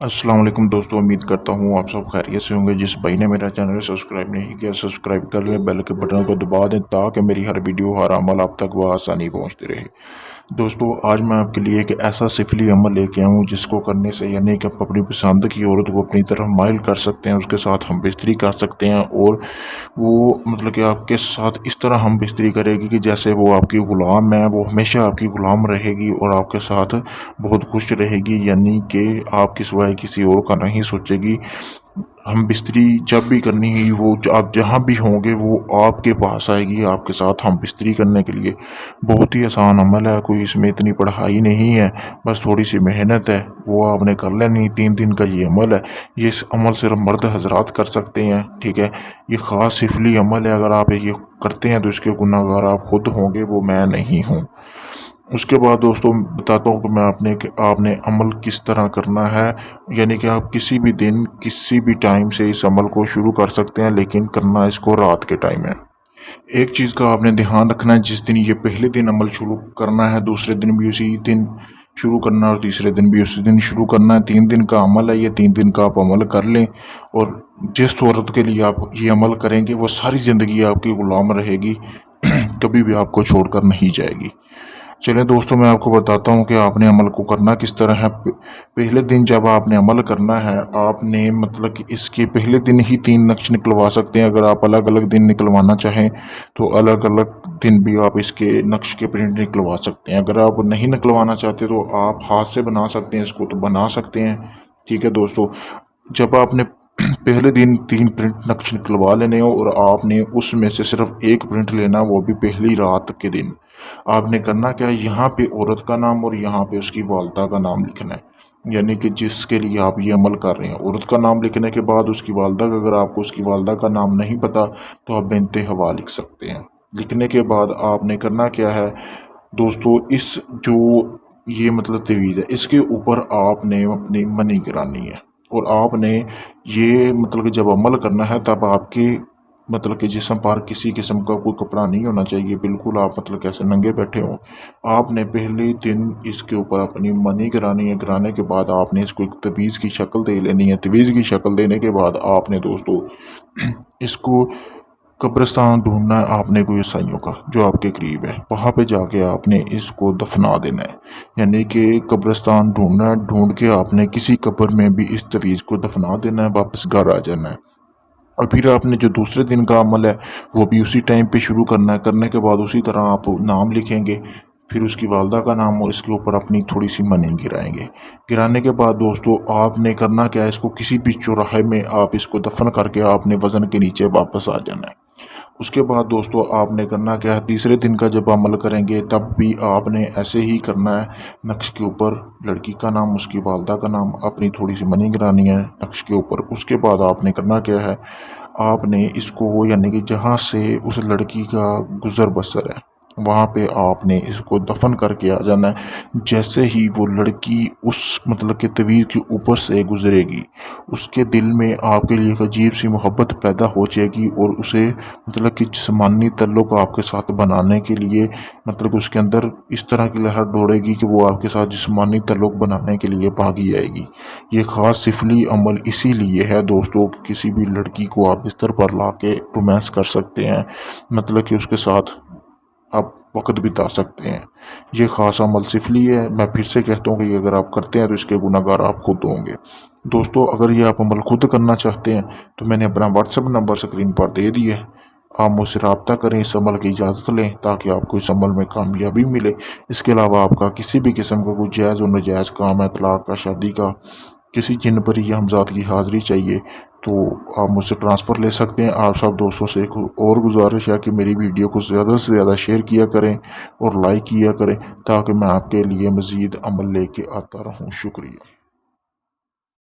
अस्सलाम वालेकुम दोस्तों, उम्मीद करता हूँ आप सब खैरियत से होंगे। जिस भाई ने मेरा चैनल सब्सक्राइब नहीं किया, सब्सक्राइब कर लें, बेल के बटन को दबा दें ताकि मेरी हर वीडियो हर अमल आप तक आसानी पहुँचती रहे। दोस्तों, आज मैं आपके लिए एक ऐसा सिफली अमल लेके आया हूँ जिसको करने से यानी कि आप अपनी पसंद की औरत को अपनी तरफ माइल कर सकते हैं, उसके साथ हम बिस्तरी कर सकते हैं और वो मतलब कि आपके साथ इस तरह हम बिस्तरी करेगी कि जैसे वो आपकी ग़ुलाम है, वो हमेशा आपकी ग़ुलाम रहेगी और आपके साथ बहुत खुश रहेगी, यानी कि आपके सिवाय किसी और का नहीं सोचेगी। हम बिस्तरी जब भी करनी है वो आप जहाँ भी होंगे वो आपके पास आएगी, आपके साथ हम बिस्तरी करने के लिए। बहुत ही आसान अमल है, कोई इसमें इतनी पढ़ाई नहीं है, बस थोड़ी सी मेहनत है, वो आपने कर लेनी। 3 दिन का ये अमल है। ये इस अमल सिर्फ मर्द हजरात कर सकते हैं, ठीक है। ये ख़ास सिफली अमल है, अगर आप ये करते हैं तो इसके गुनहगार आप खुद होंगे, वो मैं नहीं हूँ। उसके बाद दोस्तों बताता हूँ कि मैं आपने अमल किस तरह करना है। यानी कि आप किसी भी दिन किसी भी टाइम से इस अमल को शुरू कर सकते हैं, लेकिन करना इसको रात के टाइम है। एक चीज़ का आपने ध्यान रखना है, जिस दिन ये पहले दिन अमल शुरू करना है, दूसरे दिन भी उसी दिन शुरू करना है और तीसरे दिन भी उसी दिन शुरू करना है। 3 दिन का अमल है ये, 3 दिन का आप अमल कर लें और जिस औरत के लिए आप ये अमल करेंगे वो सारी ज़िंदगी आपकी ग़ुलाम रहेगी, कभी भी आपको छोड़कर नहीं जाएगी। चलें दोस्तों, मैं आपको बताता हूँ कि आपने अमल को करना किस तरह है। पहले दिन जब आपने अमल करना है, आपने मतलब कि इसके पहले दिन ही 3 नक्श निकलवा सकते हैं। अगर आप अलग अलग दिन निकलवाना चाहें तो अलग अलग दिन भी आप इसके नक्श के प्रिंट निकलवा सकते हैं। अगर आप नहीं निकलवाना चाहते तो आप हाथ से बना सकते हैं, इसको तो बना सकते हैं, ठीक है दोस्तों। जब आपने पहले दिन 3 प्रिंट नक्श निकलवा लेने हो और आपने उसमें से सिर्फ एक प्रिंट लेना, वो भी पहली रात के दिन। आपने करना क्या है, यहाँ पे औरत का नाम और यहाँ पे उसकी वालदा का नाम लिखना है। यानी कि जिसके लिए आप ये अमल कर रहे हैं, औरत का नाम लिखने के बाद उसकी वालदा का, अगर आपको उसकी वालदा का नाम नहीं पता तो आप बिनते हवा लिख सकते हैं। लिखने के बाद आपने करना क्या है दोस्तों, इस जो ये मतलब तवीज़ है, इसके ऊपर आपने अपनी मनी गिरानी है और आपने ये मतलब कि जब अमल करना है तब आपके मतलब कि जिस्म पर किसी किस्म का कोई कपड़ा नहीं होना चाहिए, बिल्कुल आप मतलब कैसे नंगे बैठे हों। आपने पहले दिन इसके ऊपर अपनी मनी गिरानी है। गिराने के बाद आपने इसको एक तवीज़ की शक्ल दे लेनी है। तवीज़ की शक्ल देने के बाद आपने दोस्तों इसको कब्रिस्तान ढूंढना है आपने, कोई ईसाइयों का जो आपके करीब है, वहाँ पे जाके आपने इसको दफना देना है। यानी कि कब्रिस्तान ढूंढना है, ढूंढ के आपने किसी कब्र में भी इस तवीज़ को दफना देना है, वापस घर आ जाना है। और फिर आपने जो दूसरे दिन का अमल है वो भी उसी टाइम पे शुरू करना है। करने के बाद उसी तरह आप नाम लिखेंगे, फिर उसकी वालदा का नाम और इसके ऊपर अपनी थोड़ी सी मनी गिराएंगे। गिराने के बाद दोस्तों आपने करना क्या है, इसको किसी भी चौराहे में आप इसको दफन करके आपने वज़न के नीचे वापस आ जाना है। उसके बाद दोस्तों आपने करना क्या है, तीसरे दिन का जब अमल करेंगे तब भी आपने ऐसे ही करना है। नक्श के ऊपर लड़की का नाम, उसकी वालदा का नाम, अपनी थोड़ी सी मनी गिरानी है नक्श के ऊपर। उसके बाद आपने करना क्या है, आपने इसको यानी कि जहाँ से उस लड़की का गुज़र बसर है वहाँ पे आपने इसको दफन करके आ जाना है। जैसे ही वो लड़की उस मतलब के तवीज़ के ऊपर से गुजरेगी, उसके दिल में आपके लिए एक अजीब सी मोहब्बत पैदा हो जाएगी और उसे मतलब कि जिस्मानी ताल्लुक़ आपके साथ बनाने के लिए मतलब उसके अंदर इस तरह की लहर दौड़ेगी कि वो आपके साथ जिस्मानी ताल्लुक़ बनाने के लिए भागी आएगी। ये ख़ास सिफली अमल इसीलिए है दोस्तों कि किसी भी लड़की को आप बिस्तर पर ला के रोमांस कर सकते हैं, मतलब कि उसके साथ आप वक़्त बिता सकते हैं। ये ख़ास अमल सिफली है। मैं फिर से कहता हूँ कि अगर आप करते हैं तो इसके गुनहगार आप खुद होंगे। दोस्तों, अगर ये आप अमल खुद करना चाहते हैं तो मैंने अपना व्हाट्सएप नंबर स्क्रीन पर दे दिया है। आप मुझसे रब्ता करें, इस अमल की इजाज़त लें ताकि आपको इस अमल में कामयाबी मिले। इसके अलावा आपका किसी भी किस्म का कोई जायज़ और नाजायज़ काम है, तलाक का, शादी का, किसी जिन परी या हमज़ाद की हाज़िरी चाहिए तो आप मुझसे ट्रांसफ़र ले सकते हैं। आप सब दोस्तों से एक और गुजारिश है कि मेरी वीडियो को ज़्यादा से ज़्यादा शेयर किया करें और लाइक किया करें ताकि मैं आपके लिए मज़ीद अमल लेके आता रहूँ। शुक्रिया।